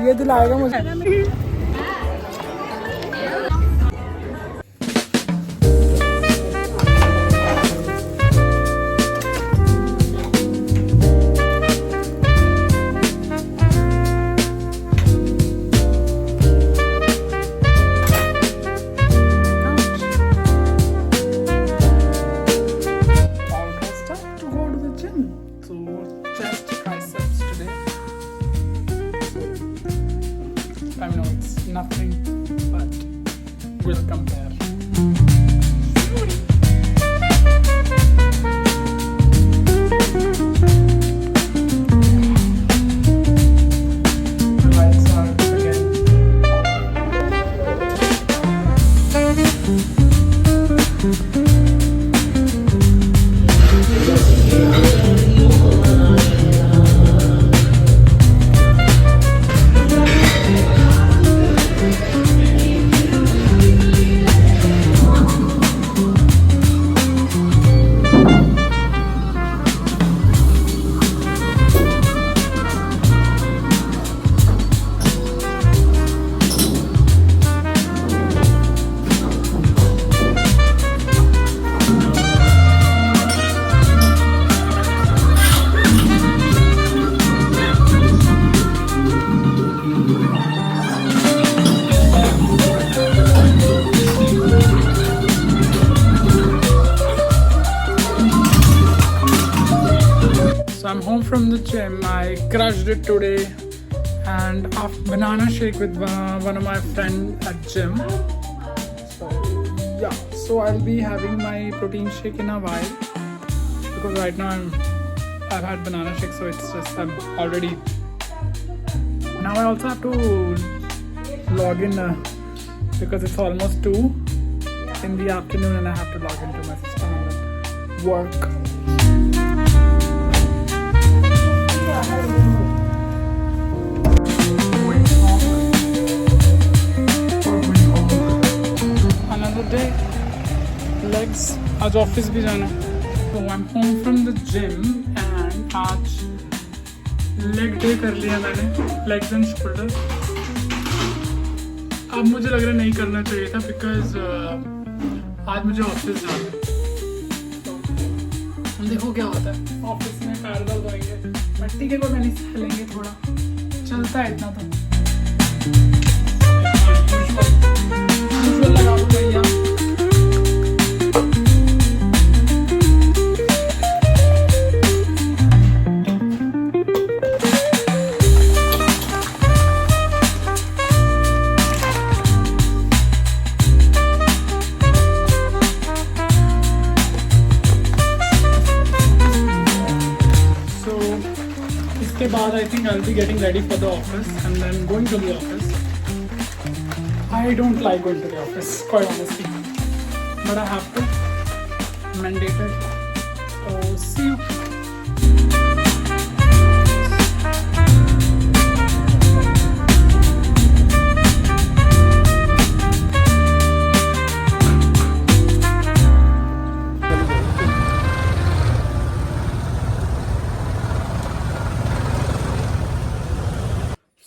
ये दिलाएगा मुझे। I know it's nothing, but we'll compare. The lights are again. So I'm home from the gym. I crushed it today, and a banana shake with one of my friends at gym. So yeah, so I'll be having my protein shake in a while because right now I've had banana shake, so it's just I'm already. Now I also have to log in because it's almost 2 in the afternoon, and I have to log into my system and work. Another day, legs. आज office भी जाना है. So I'm home from the gym and आज leg day कर लिया मैंने, legs and shoulders. अब मुझे लग रहा है नहीं करना चाहिए था बिकॉज आज मुझे ऑफिस जाना है. हम देखो क्या होता है. ऑफिस में पैर दर्द होंगे, मिट्टी के को मैंने सहलेंगे, थोड़ा चलता है इतना तो. यूजुअल लगा दो भैया. उसके बाद I think I'll be getting ready for the office and then going to the office. I don't like going to the office, quite honestly, but I have to. Mandated. So see you.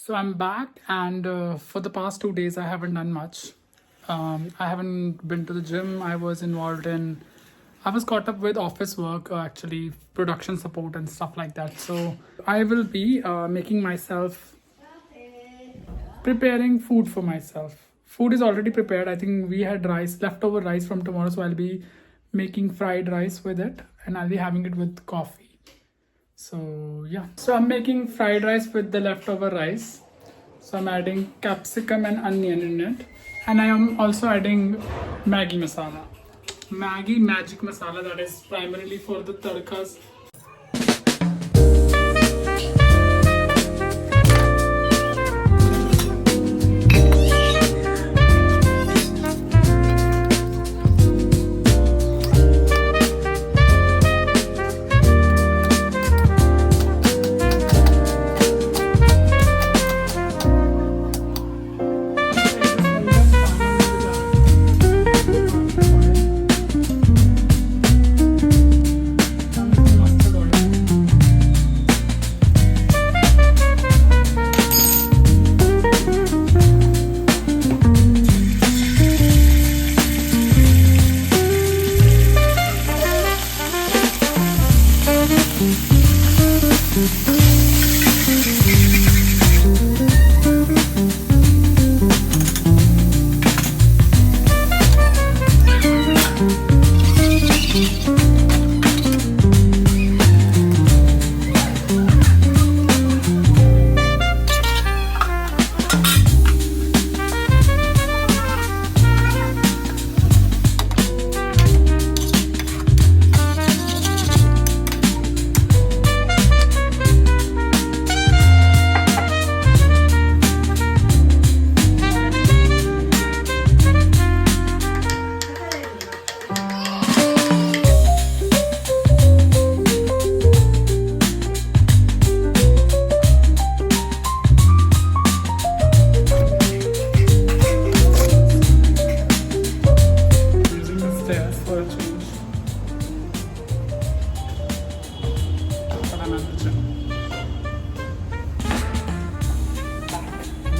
So I'm back, and for the past 2 days I haven't done much. I haven't been to the gym. I was caught up with office work, actually production support and stuff like that. So I will be making myself, preparing food for myself. Food is already prepared. I think we had leftover rice from tomorrow, so I'll be making fried rice with it, and I'll be having it with coffee. So yeah, so I'm making fried rice with the leftover rice. So I'm adding capsicum and onion in it, and I am also adding Maggi masala, Maggi magic masala, that is primarily for the tadkas. Using the stairs for a change. But I'm at the gym. Back,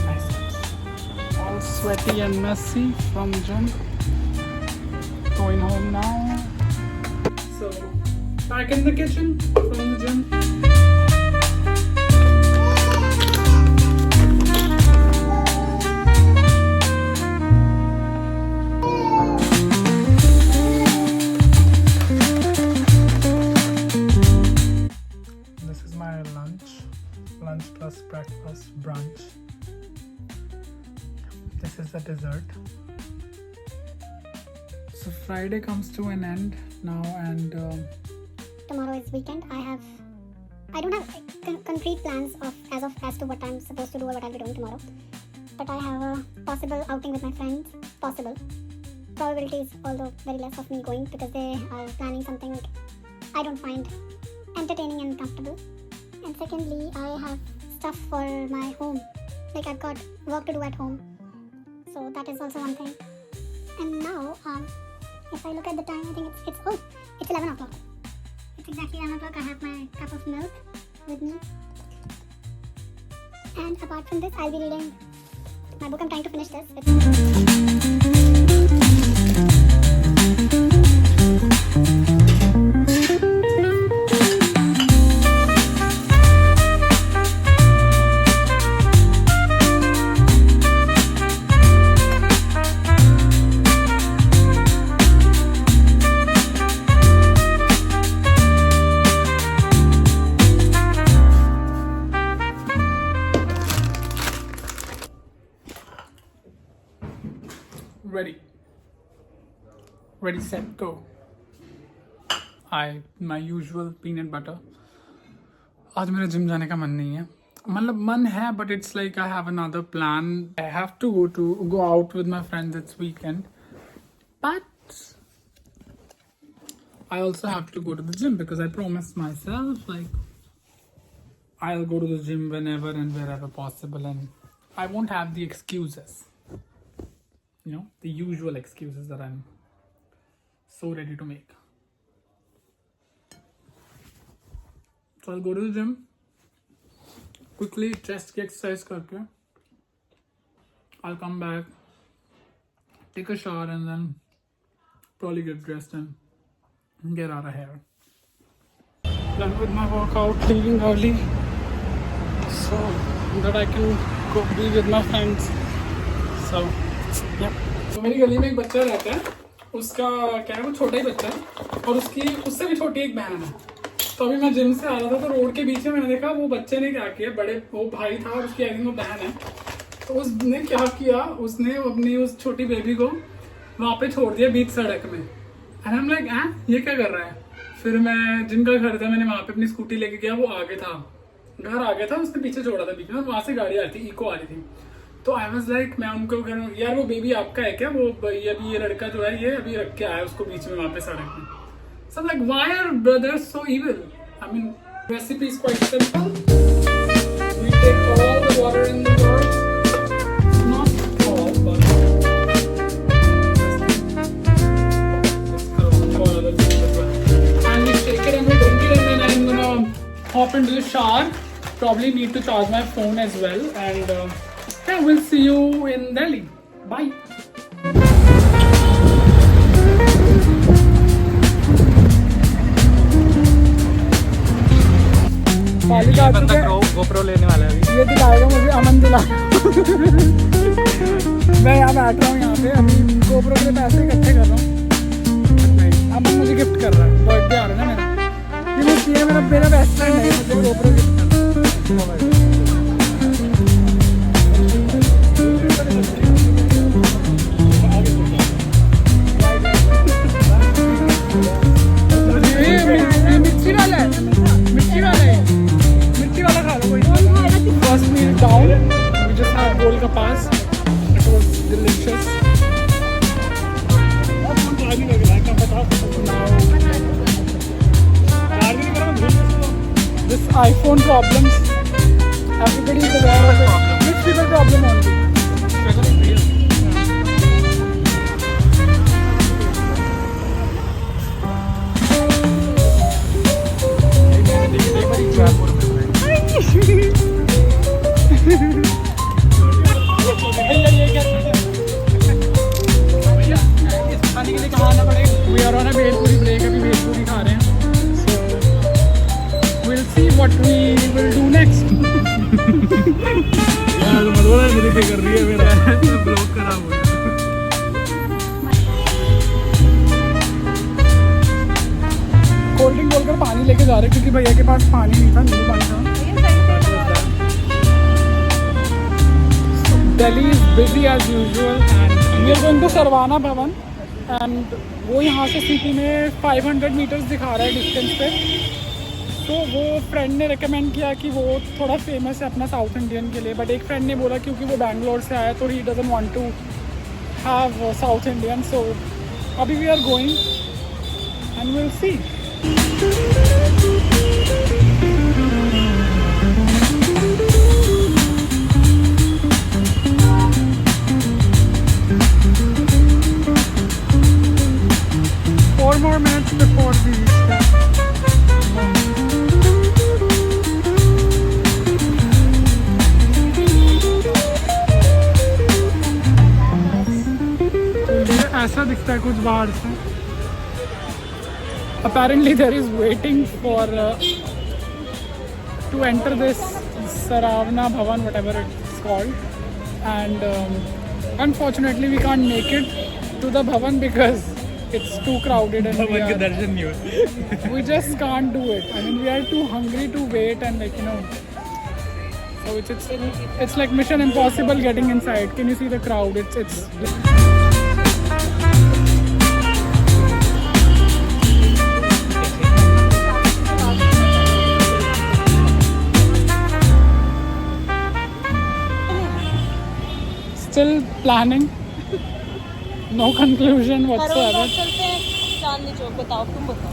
biceps. All sweaty and messy from gym. Going home now. So, back in the kitchen from the gym. This is my lunch plus breakfast brunch. This is the dessert. So Friday comes to an end now, and Tomorrow is weekend. I don't have concrete plans as to what I'm supposed to do or what I'll be doing tomorrow. But I have a possible outing with my friends. Possible. Probabilities, although very less of me going, because they are planning something I don't find entertaining and comfortable. And secondly, I have stuff for my home. Like I've got work to do at home. So that is also one thing. And now, if I look at the time, I think it's 11 o'clock. It's exactly 11 o'clock. I have my cup of milk with me. And apart from this, I'll be reading my book. I'm trying to finish this. Ready, set, go. My usual peanut butter. आज मेरा gym जाने का मन नहीं है. मतलब मन है, but it's like I have another plan. I have to go out with my friends this weekend, but I also have to go to the gym because I promised myself like I'll go to the gym whenever and wherever possible, and I won't have the excuses, the usual excuses that I'm so ready to make. So I'll go to the gym, quickly chest ki exercise karke, I'll come back, take a shower, and then probably get dressed and get out of here. Done with my workout, leaving early so that I can go be with my friends. So yeah. तो मेरी गली में एक बच्चा रहता है, उसका क्या है, वो छोटा ही बच्चा है और उससे भी छोटी एक बहन है. तो अभी मैं जिम से आ रहा था तो रोड के बीच में मैंने देखा वो बच्चे ने क्या किया, वो भाई था और उसकी आई थिंक वो बहन है, तो उसने क्या किया, उसने अपनी उस छोटी बेबी को वहाँ पे छोड़ दिया बीच सड़क में. एंड आई एम लाइक ये क्या कर रहा है. फिर मैं जिनका घर था मैंने वहाँ पे अपनी स्कूटी लेके गया, वो आगे था, घर आ गया था, उसने पीछे छोड़ा था बीच में, वहाँ से गाड़ी आ रही थी, इको आ रही थी. तो आई वाज लाइक, मैं उनको यार वो बेबी आपका है क्या, वो अभी ये लड़का जो है ये अभी रख के आया उसको बीच में वहाँ पे सड़क में. So I'm like, why are brothers so evil? I mean, recipe is quite simple. We take all the water in the world, not all, but and we shake it and we drink it, and then I'm gonna hop into the shower. Probably need to charge my phone as well, and yeah, we'll see you in Delhi. Bye. मालिक आ चुके हैं। GoPro लेने वाला है अभी। ये दिलाएगा मुझे, अमन दिलाएगा। मैं यहाँ बैठ रहा हूँ यहाँ पे, अभी गोप्रो के लिए पैसे इकट्ठे कर रहा हूँ। नहीं, अमन मुझे गिफ्ट कर रहा है, बर्थडे आ रहा है ना मेरा। ये मुझे ये मेरा बेस्ट फ्रेंड है, मुझे गोप्रो गिफ्ट कर रहा है। मिर्ची वाला है, मिर्ची वाला है, मिर्ची वाला खा लो कोई। First meal down, we just have गोल का पास, it was delicious. This iPhone problems, everybody is aware of it. Which people problem only? We are on a bhelpuri break, अभी भेलपूरी खा रहे हैं। So we'll see what we will do next. यार मधुरा मेरी पे कर रही है, मेरा ब्लॉग खराब हो गया। कोल्ड ड्रिंक बोलकर पानी लेके जा रहे हैं क्योंकि भैया के पास पानी नहीं था, नींबू पानी था। Delhi is busy as usual and we are going to Saravana भवन and वो यहाँ से सिटी में 500 मीटर्स दिखा रहा है डिस्टेंस पे। तो वो फ्रेंड ने रेकमेंड किया कि वो थोड़ा फेमस है अपना साउथ इंडियन के लिए, बट एक फ्रेंड ने बोला क्योंकि वो बैंगलोर से आया तो he doesn't want to have South Indian. So अभी we are going and will see. Four more minutes before we reach there. ऐसा दिखता है कुछ बाहर से। Apparently there is waiting for to enter this Saravana Bhavan, whatever it's called, and unfortunately we can't make it to the Bhavan because it's too crowded and भवन के दर्शन नहीं हुए। we just can't do it. I mean we are too hungry to wait and like, you know, so it's like mission impossible getting inside. Can you see the crowd? It's still planning. No conclusion whatsoever. चलते हैं चांदनी चौक, बताओ तुम बताओ।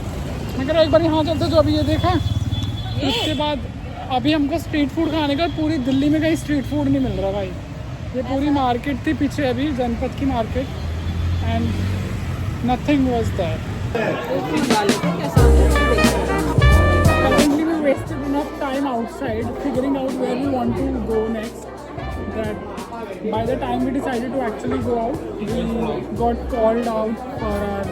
मैं कह रहा एक बार यहाँ चलते जो अभी ये देखा, उसके बाद अभी हमको स्ट्रीट फूड खाने का, पूरी दिल्ली में कहीं स्ट्रीट फूड नहीं मिल रहा भाई। ये पूरी मार्केट थी पीछे अभी, जनपद की market, and nothing was there. Currently we wasted enough time outside figuring out where we want to go next, that by the time we decided to actually go out, we got called out for our,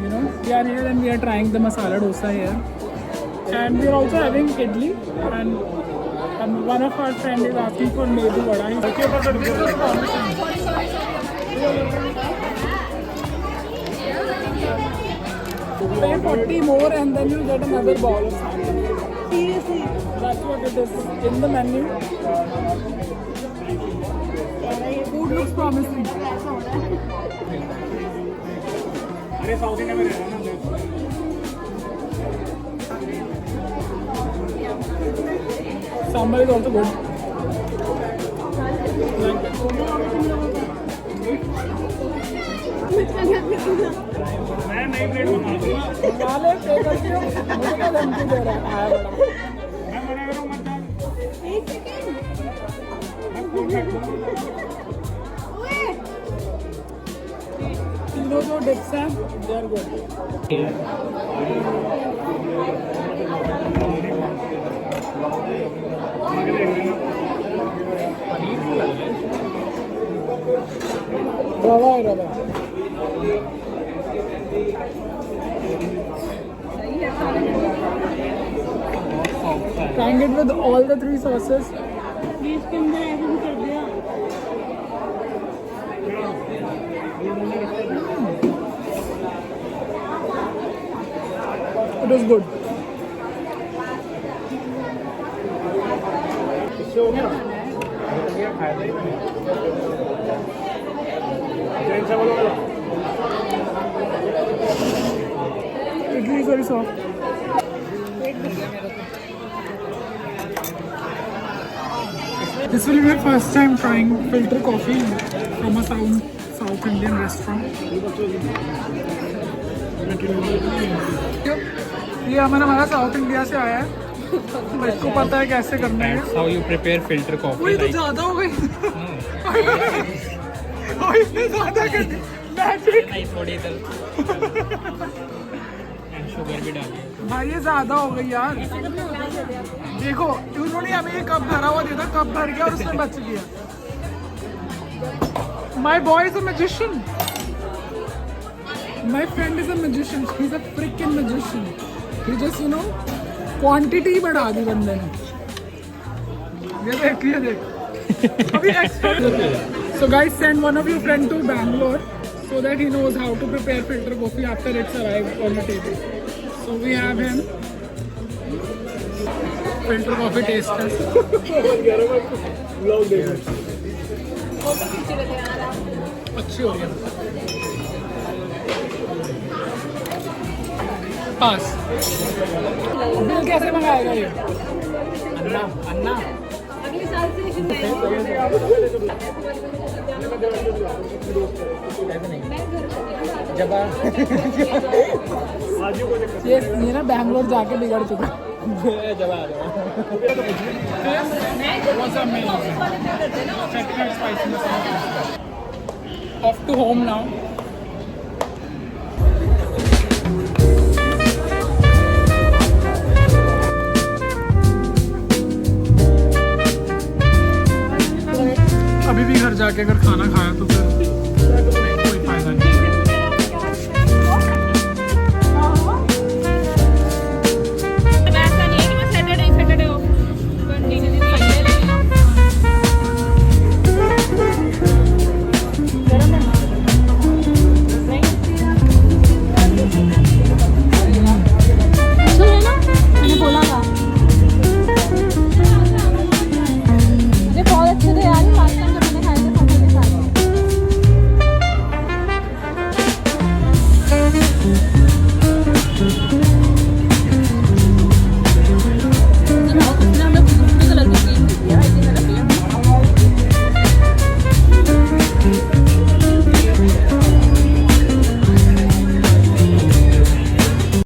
you know, we are here and we are trying the masala dosa here, and we are also having idli, and one of our friend is asking for medu vada. Pay 40 more and then you get another ball of salad. Seriously? That's what it is in the menu. Food looks promising. अरे south India में रहना ना। Sambar is also good. मैं नई plate मंगा दूंगा। वाले पे करके मुझे क्या धमकी दे रहा है? आया बड़ा। मैं मना कर रहा हूँ मत जाओ। एक सेकेंड। तीनों जो डिप्स हैं, they are good. रवा है रवा। सॉफ्ट है। Trying it with all the 3 sauces. इसके अंदर ऐसे भी कर दिया It is good. Idli is very soft. This will be my first time trying filter coffee from a South Indian restaurant. ये हमारा साउथ इंडिया से आया है, तो इसको पता है कैसे करना है. That's how you prepare filter coffee. वही तो Like, ज्यादा हो गई. वही तो ज्यादा कर दी. मैजिक. नहीं थोड़ी इधर and sugar भी डालिए. भाई ये ज्यादा हो गई यार. देखो उन्होंने हमें ये कप भरा हुआ दिया था, कप भर गया और उसमें बच गया. My boy is a magician. My friend is a magician. He's a freaking magician. He just quantity बढ़ा दी बंदे ने. ये देख. अभी extra. So guys, send one of your friend to Bangalore so that he knows how to prepare filter coffee after it's arrived on the table. So we have him. Filter coffee taste test. अच्छी हो रही है. पास. Bill कैसे मंगाएगा ये? अन्ना अगले साल से शुरू ये ना बैंगलोर जाके बिगड़ चुका. Off to home now. अभी भी घर जाके अगर खाना खाया तो